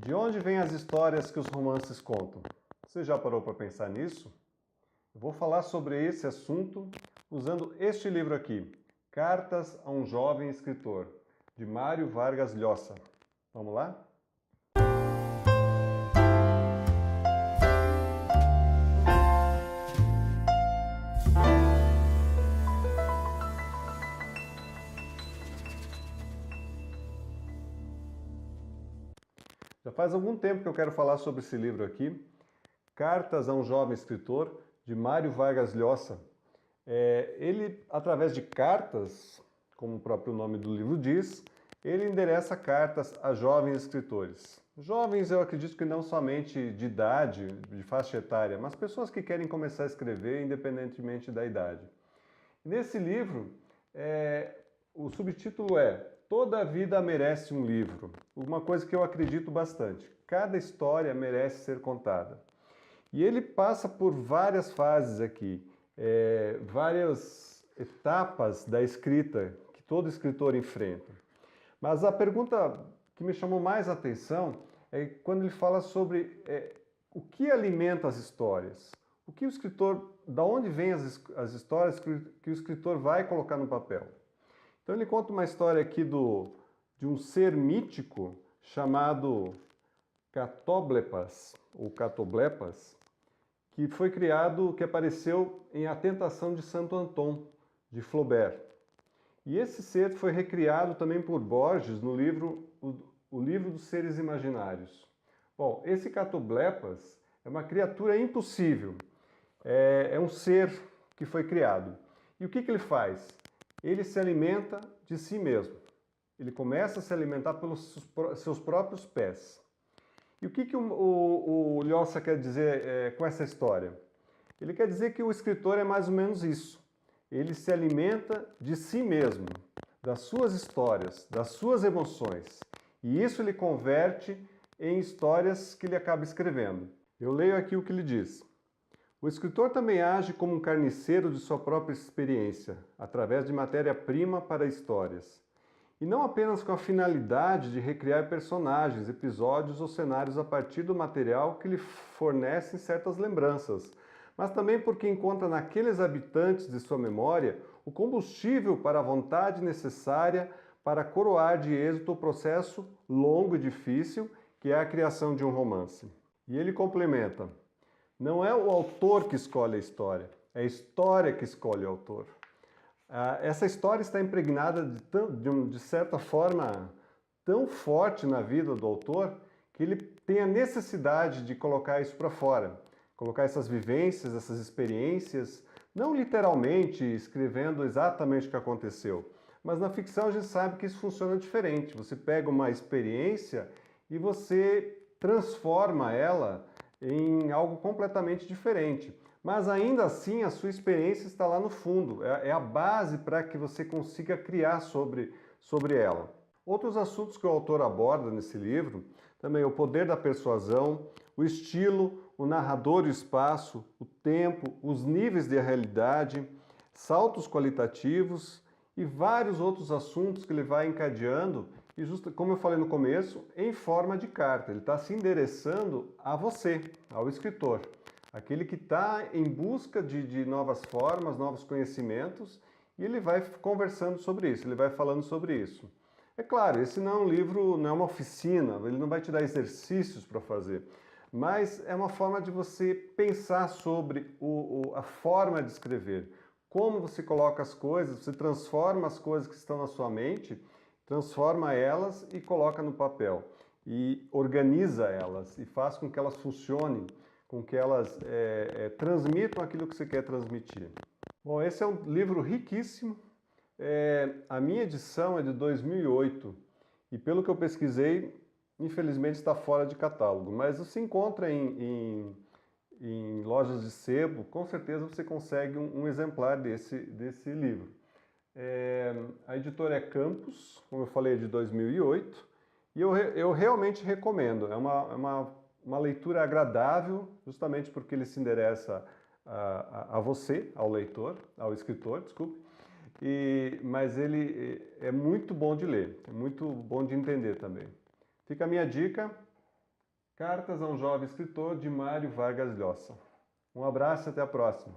De onde vêm as histórias que os romances contam? Você já parou para pensar nisso? Eu vou falar sobre esse assunto usando este livro aqui, Cartas a um Jovem Escritor, de Mário Vargas Llosa. Vamos lá? Já faz algum tempo que eu quero falar sobre esse livro aqui, Cartas a um Jovem Escritor, de Mário Vargas Llosa. Ele, através de cartas, como o próprio nome do livro diz, ele endereça cartas a jovens escritores. Jovens, eu acredito que não somente de idade, de faixa etária, mas pessoas que querem começar a escrever independentemente da idade. Nesse livro, o subtítulo é Toda Vida Merece um Livro. Uma coisa que eu acredito bastante. Cada história merece ser contada. E ele passa por várias fases aqui, várias etapas da escrita que todo escritor enfrenta. Mas a pergunta que me chamou mais a atenção é quando ele fala sobre o que alimenta as histórias. O que o escritor, da onde vêm as histórias que o escritor vai colocar no papel. Então ele conta uma história aqui de um ser mítico chamado Catoblepas, ou Catoblepas, que foi criado, que apareceu em A Tentação de Santo Antão, de Flaubert. E esse ser foi recriado também por Borges no livro O Livro dos Seres Imaginários. Bom, esse Catoblepas é uma criatura impossível, é um ser que foi criado. E o que ele faz? Ele se alimenta de si mesmo. Ele começa a se alimentar pelos seus próprios pés. E o que o Llosa quer dizer com essa história? Ele quer dizer que o escritor é mais ou menos isso. Ele se alimenta de si mesmo, das suas histórias, das suas emoções. E isso ele converte em histórias que ele acaba escrevendo. Eu leio aqui o que ele diz. O escritor também age como um carniceiro de sua própria experiência, através de matéria-prima para histórias. E não apenas com a finalidade de recriar personagens, episódios ou cenários a partir do material que lhe fornecem certas lembranças, mas também porque encontra naqueles habitantes de sua memória o combustível para a vontade necessária para coroar de êxito o processo longo e difícil que é a criação de um romance. E ele complementa: não é o autor que escolhe a história, é a história que escolhe o autor. Essa história está impregnada de certa forma tão forte na vida do autor que ele tem a necessidade de colocar isso para fora, colocar essas vivências, essas experiências, não literalmente escrevendo exatamente o que aconteceu, mas na ficção a gente sabe que isso funciona diferente. Você pega uma experiência e você transforma ela em algo completamente diferente. Mas ainda assim a sua experiência está lá no fundo, é a base para que você consiga criar sobre ela. Outros assuntos que o autor aborda nesse livro, também o poder da persuasão, o estilo, o narrador e o espaço, o tempo, os níveis de realidade, saltos qualitativos e vários outros assuntos que ele vai encadeando e, como eu falei no começo, em forma de carta. Ele está se endereçando a você, ao escritor. Aquele que está em busca de novas formas, novos conhecimentos, e ele vai conversando sobre isso, ele vai falando sobre isso. É claro, esse não é um livro, não é uma oficina, ele não vai te dar exercícios para fazer, mas é uma forma de você pensar sobre a forma de escrever, como você coloca as coisas, você transforma as coisas que estão na sua mente, transforma elas e coloca no papel, e organiza elas, e faz com que elas funcionem, com que elas transmitam aquilo que você quer transmitir. Bom, esse é um livro riquíssimo. A minha edição é de 2008 e pelo que eu pesquisei, infelizmente está fora de catálogo, mas você encontra em lojas de sebo, com certeza você consegue um exemplar desse livro. A editora é Campos, como eu falei, é de 2008, e eu realmente recomendo. É uma leitura agradável, justamente porque ele se endereça a você, ao leitor, ao escritor, desculpe, mas ele é muito bom de ler, é muito bom de entender também. Fica a minha dica, Cartas a um Jovem Escritor, de Mário Vargas Llosa. Um abraço e até a próxima.